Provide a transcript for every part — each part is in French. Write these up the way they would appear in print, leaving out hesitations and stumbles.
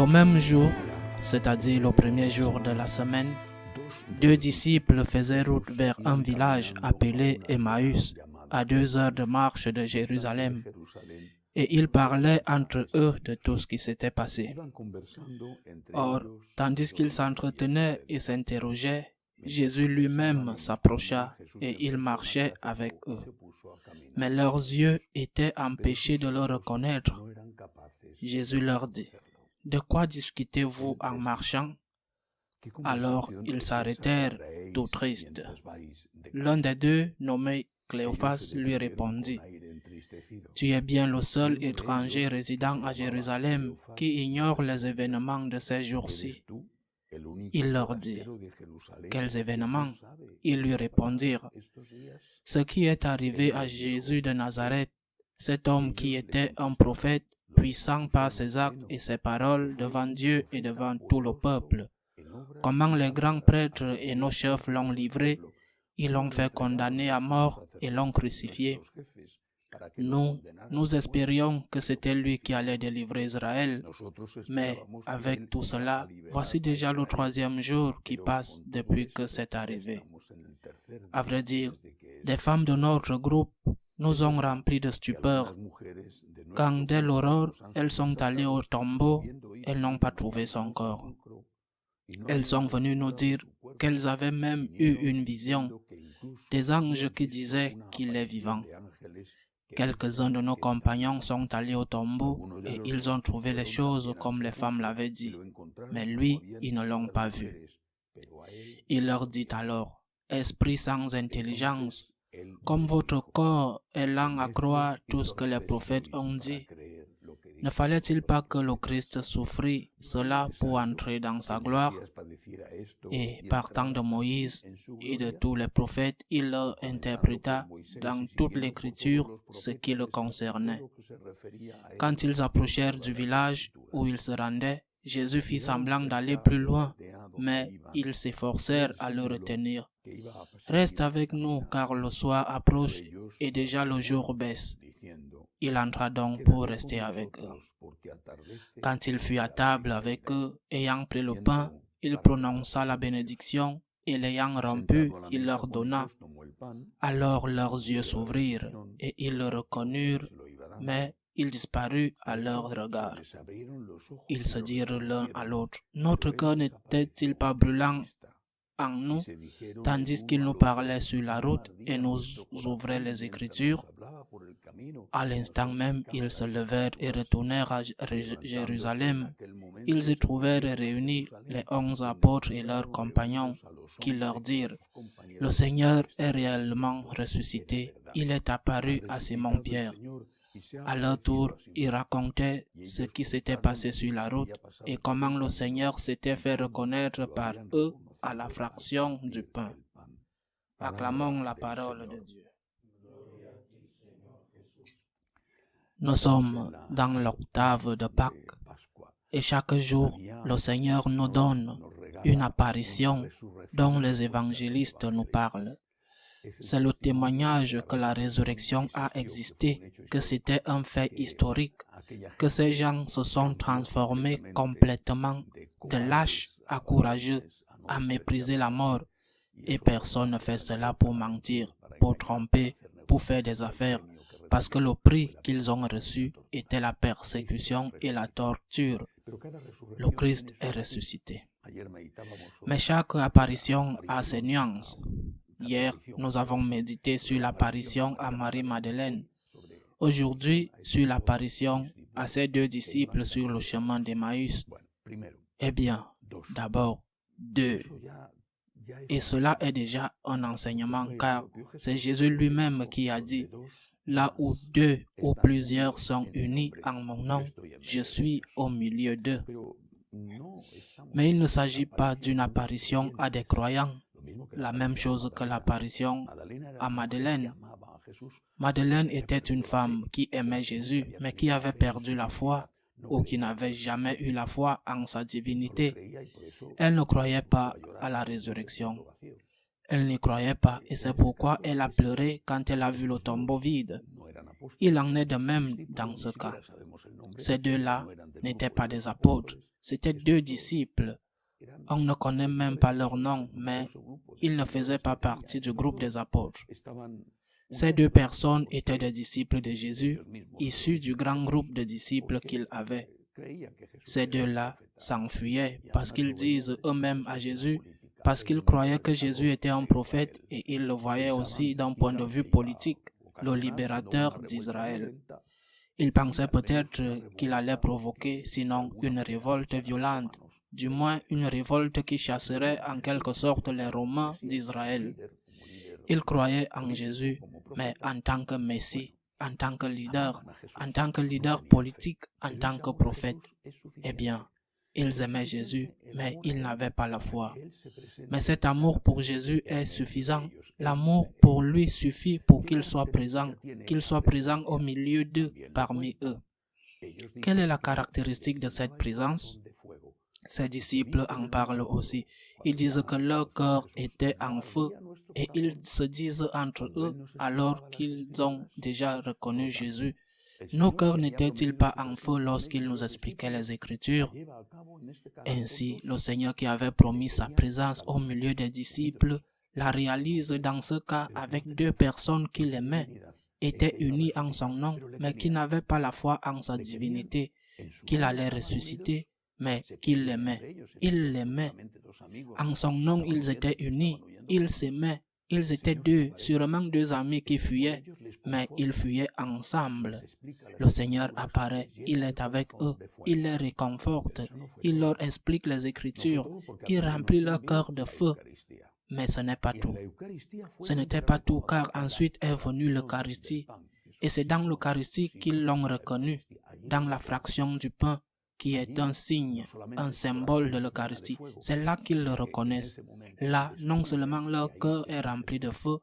Le même jour, c'est-à-dire le premier jour de la semaine, deux disciples faisaient route vers un village appelé Emmaüs, à 2 heures de marche de Jérusalem, et ils parlaient entre eux de tout ce qui s'était passé. Or, tandis qu'ils s'entretenaient et s'interrogeaient, Jésus lui-même s'approcha et il marchait avec eux. Mais leurs yeux étaient empêchés de le reconnaître. Jésus leur dit, « De quoi discutez-vous en marchant ?» Alors ils s'arrêtèrent, tout tristes. L'un des deux, nommé Cléophas, lui répondit, « Tu es bien le seul étranger résidant à Jérusalem qui ignore les événements de ces jours-ci. » Il leur dit, « Quels événements ?» Ils lui répondirent, « Ce qui est arrivé à Jésus de Nazareth, cet homme qui était un prophète, puissant par ses actes et ses paroles devant Dieu et devant tout le peuple. Comment les grands prêtres et nos chefs l'ont livré, ils l'ont fait condamner à mort et l'ont crucifié. Nous espérions que c'était lui qui allait délivrer Israël, mais avec tout cela, voici déjà le 3e jour qui passe depuis que c'est arrivé. À vrai dire, des femmes de notre groupe nous ont remplis de stupeur. Quand dès l'aurore, elles sont allées au tombeau, elles n'ont pas trouvé son corps. Elles sont venues nous dire qu'elles avaient même eu une vision, des anges qui disaient qu'il est vivant. Quelques-uns de nos compagnons sont allés au tombeau et ils ont trouvé les choses comme les femmes l'avaient dit, mais lui, ils ne l'ont pas vu. Il leur dit alors, « Esprit sans intelligence, comme votre corps est lent à croire tout ce que les prophètes ont dit, ne fallait-il pas que le Christ souffrit cela pour entrer dans sa gloire ?» Et partant de Moïse et de tous les prophètes, il leur interpréta dans toute l'écriture ce qui le concernait. Quand ils approchèrent du village où ils se rendaient, Jésus fit semblant d'aller plus loin, mais ils s'efforcèrent à le retenir. « Reste avec nous, car le soir approche et déjà le jour baisse. » Il entra donc pour rester avec eux. Quand il fut à table avec eux, ayant pris le pain, il prononça la bénédiction et l'ayant rompu, il leur donna. Alors leurs yeux s'ouvrirent et ils le reconnurent, mais il disparut à leur regard. Ils se dirent l'un à l'autre, « Notre cœur n'était-il pas brûlant en nous, tandis qu'il nous parlait sur la route et nous ouvrait les Écritures ?» À l'instant même, ils se levèrent et retournèrent à Jérusalem. Ils y trouvèrent réunis les 11 apôtres et leurs compagnons, qui leur dirent, « Le Seigneur est réellement ressuscité, il est apparu à Simon-Pierre. » À leur tour, ils racontaient ce qui s'était passé sur la route et comment le Seigneur s'était fait reconnaître par eux à la fraction du pain. Acclamons la parole de Dieu. Nous sommes dans l'octave de Pâques et chaque jour, le Seigneur nous donne une apparition dont les évangélistes nous parlent. C'est le témoignage que la résurrection a existé, que c'était un fait historique, que ces gens se sont transformés complètement de lâches à courageux, à mépriser la mort. Et personne ne fait cela pour mentir, pour tromper, pour faire des affaires, parce que le prix qu'ils ont reçu était la persécution et la torture. Le Christ est ressuscité. Mais chaque apparition a ses nuances. Hier, nous avons médité sur l'apparition à Marie-Madeleine. Aujourd'hui, sur l'apparition à ces 2 disciples sur le chemin d'Emmaüs. Eh bien, d'abord, 2. Et cela est déjà un enseignement, car c'est Jésus lui-même qui a dit, « Là où 2 ou plusieurs sont unis en mon nom, je suis au milieu d'eux. » Mais il ne s'agit pas d'une apparition à des croyants, la même chose que l'apparition à Madeleine. Madeleine était une femme qui aimait Jésus, mais qui avait perdu la foi, ou qui n'avait jamais eu la foi en sa divinité. Elle ne croyait pas à la résurrection. Elle n'y croyait pas et c'est pourquoi elle a pleuré quand elle a vu le tombeau vide. Il en est de même dans ce cas. Ces 2-là n'étaient pas des apôtres, C'étaient 2 disciples. On ne connaît même pas leur nom, mais ils ne faisaient pas partie du groupe des apôtres. Ces 2 personnes étaient des disciples de Jésus, issus du grand groupe de disciples qu'il avait. Ces 2-là s'enfuyaient parce qu'ils disent eux-mêmes à Jésus, parce qu'ils croyaient que Jésus était un prophète et ils le voyaient aussi d'un point de vue politique, le libérateur d'Israël. Ils pensaient peut-être qu'il allait provoquer, sinon une révolte violente, du moins une révolte qui chasserait en quelque sorte les Romains d'Israël. Ils croyaient en Jésus, mais en tant que Messie, en tant que leader politique, en tant que prophète. Eh bien, ils aimaient Jésus, mais ils n'avaient pas la foi. Mais cet amour pour Jésus est suffisant. L'amour pour lui suffit pour qu'il soit présent au milieu d'eux, parmi eux. Quelle est la caractéristique de cette présence? Ses disciples en parlent aussi. Ils disent que leur cœur était en feu et ils se disent entre eux alors qu'ils ont déjà reconnu Jésus. Nos cœurs n'étaient-ils pas en feu lorsqu'il nous expliquait les Écritures? Ainsi, le Seigneur qui avait promis sa présence au milieu des disciples la réalise dans ce cas avec 2 personnes qu'il aimait, étaient unies en son nom, mais qui n'avaient pas la foi en sa divinité, qu'il allait ressusciter, mais qu'il l'aimait. Il l'aimait. En son nom, ils étaient unis, ils s'aimaient. Ils étaient 2, sûrement 2 amis qui fuyaient, mais ils fuyaient ensemble. Le Seigneur apparaît, il est avec eux, il les réconforte, il leur explique les Écritures, il remplit leur cœur de feu. Mais ce n'est pas tout. Ce n'était pas tout, car ensuite est venue l'Eucharistie, et c'est dans l'Eucharistie qu'ils l'ont reconnu, dans la fraction du pain, qui est un signe, un symbole de l'Eucharistie. C'est là qu'ils le reconnaissent. Là, non seulement leur cœur est rempli de feu,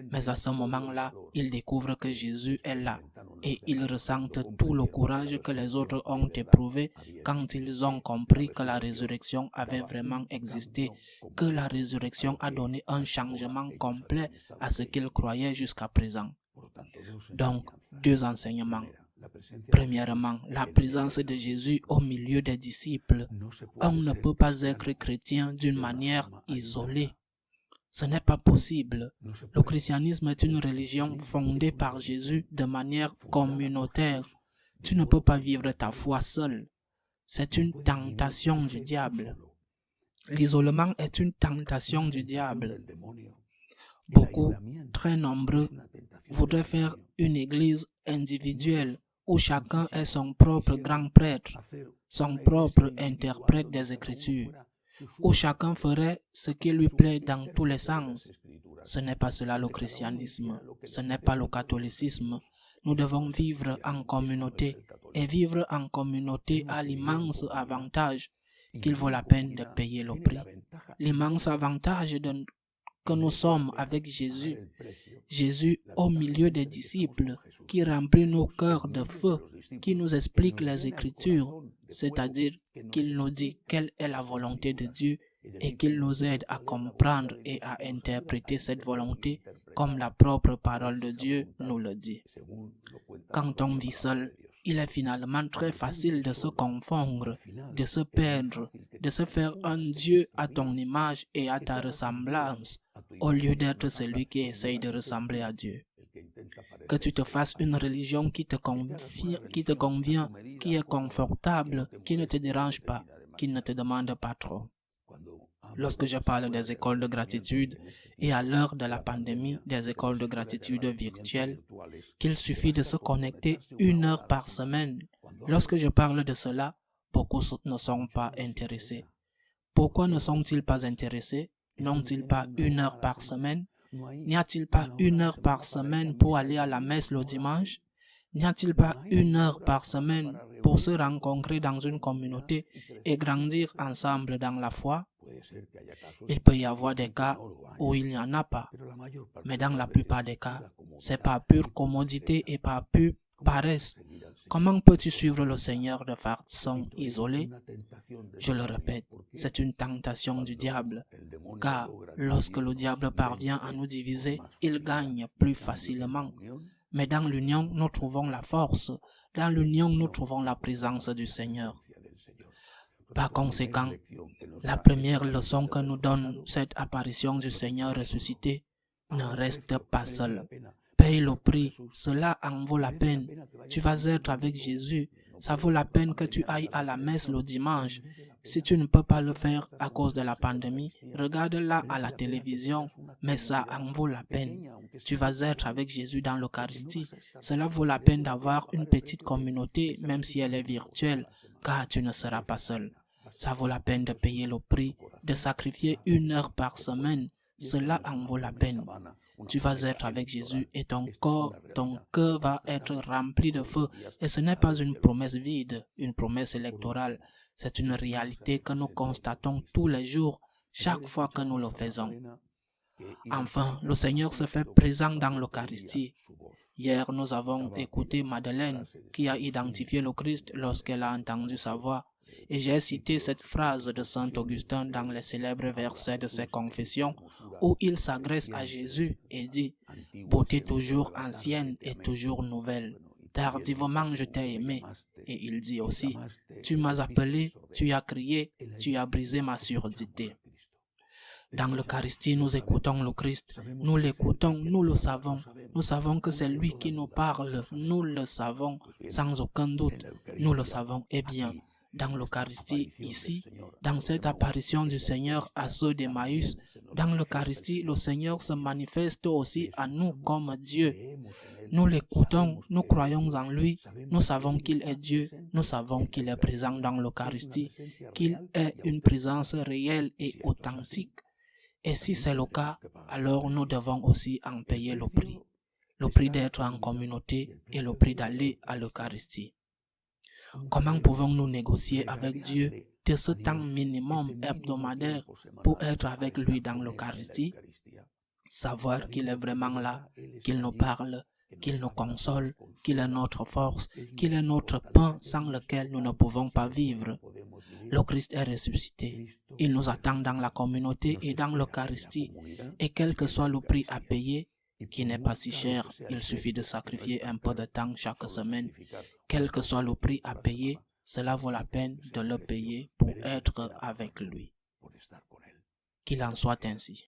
mais à ce moment-là, ils découvrent que Jésus est là. Et ils ressentent tout le courage que les autres ont éprouvé quand ils ont compris que la résurrection avait vraiment existé, que la résurrection a donné un changement complet à ce qu'ils croyaient jusqu'à présent. Donc, 2 enseignements. Premièrement, la présence de Jésus au milieu des disciples. On ne peut pas être chrétien d'une manière isolée. Ce n'est pas possible. Le christianisme est une religion fondée par Jésus de manière communautaire. Tu ne peux pas vivre ta foi seul. C'est une tentation du diable. L'isolement est une tentation du diable. Beaucoup, très nombreux, voudraient faire une église individuelle où chacun est son propre grand prêtre, son propre interprète des Écritures, où chacun ferait ce qui lui plaît dans tous les sens. Ce n'est pas cela le christianisme, ce n'est pas le catholicisme. Nous devons vivre en communauté, et vivre en communauté a l'immense avantage qu'il vaut la peine de payer le prix. L'immense avantage que nous sommes avec Jésus. Jésus au milieu des disciples, qui remplit nos cœurs de feu, qui nous explique les Écritures, c'est-à-dire qu'il nous dit quelle est la volonté de Dieu et qu'il nous aide à comprendre et à interpréter cette volonté comme la propre parole de Dieu nous le dit. Quand on vit seul, il est finalement très facile de se confondre, de se perdre, de se faire un Dieu à ton image et à ta ressemblance, au lieu d'être celui qui essaye de ressembler à Dieu. Que tu te fasses une religion qui te convient, qui est confortable, qui ne te dérange pas, qui ne te demande pas trop. Lorsque je parle des écoles de gratitude et à l'heure de la pandémie, des écoles de gratitude virtuelles, qu'il suffit de se connecter 1 heure par semaine. Lorsque je parle de cela, beaucoup ne sont pas intéressés. Pourquoi ne sont-ils pas intéressés? N'ont-ils pas 1 heure par semaine? N'y a-t-il pas 1 heure par semaine pour aller à la messe le dimanche? N'y a-t-il pas 1 heure par semaine pour se rencontrer dans une communauté et grandir ensemble dans la foi? Il peut y avoir des cas où il n'y en a pas, mais dans la plupart des cas, c'est par pure commodité et par pure paresse. Comment peux-tu suivre le Seigneur de façon isolée? Je le répète, c'est une tentation du diable, car lorsque le diable parvient à nous diviser, il gagne plus facilement. Mais dans l'union, nous trouvons la force. Dans l'union, nous trouvons la présence du Seigneur. Par conséquent, la première leçon que nous donne cette apparition du Seigneur ressuscité, ne reste pas seul. Paye le prix, cela en vaut la peine. Tu vas être avec Jésus. Ça vaut la peine que tu ailles à la messe le dimanche. Si tu ne peux pas le faire à cause de la pandémie, regarde-la à la télévision, mais ça en vaut la peine. Tu vas être avec Jésus dans l'Eucharistie. Cela vaut la peine d'avoir une petite communauté, même si elle est virtuelle, car tu ne seras pas seul. Ça vaut la peine de payer le prix, de sacrifier 1 heure par semaine. Cela en vaut la peine. Tu vas être avec Jésus et ton cœur va être rempli de feu. Et ce n'est pas une promesse vide, une promesse électorale. C'est une réalité que nous constatons tous les jours, chaque fois que nous le faisons. Enfin, le Seigneur se fait présent dans l'Eucharistie. Hier, nous avons écouté Madeleine qui a identifié le Christ lorsqu'elle a entendu sa voix. Et j'ai cité cette phrase de Saint Augustin dans les célèbres versets de ses confessions où il s'adresse à Jésus et dit « Beauté toujours ancienne et toujours nouvelle, tardivement je t'ai aimé. » Et il dit aussi « Tu m'as appelé, tu as crié, tu as brisé ma surdité. » Dans l'Eucharistie, nous écoutons le Christ, nous l'écoutons, nous le savons. Nous savons que c'est lui qui nous parle, nous le savons, sans aucun doute, nous le savons. Eh bien, dans l'Eucharistie, ici, dans cette apparition du Seigneur à ceux d'Emmaüs, dans l'Eucharistie, le Seigneur se manifeste aussi à nous comme Dieu. Nous l'écoutons, nous croyons en lui, nous savons qu'il est Dieu, nous savons qu'il est présent dans l'Eucharistie, qu'il est une présence réelle et authentique. Et si c'est le cas, alors nous devons aussi en payer le prix d'être en communauté et le prix d'aller à l'Eucharistie. Comment pouvons-nous négocier avec Dieu de ce temps minimum hebdomadaire pour être avec lui dans l'Eucharistie? Savoir qu'il est vraiment là, qu'il nous parle, qu'il nous console, qu'il est notre force, qu'il est notre pain sans lequel nous ne pouvons pas vivre. Le Christ est ressuscité. Il nous attend dans la communauté et dans l'Eucharistie. Et quel que soit le prix à payer, qui n'est pas si cher, il suffit de sacrifier un peu de temps chaque semaine. Quel que soit le prix à payer, cela vaut la peine de le payer pour être avec lui. Qu'il en soit ainsi.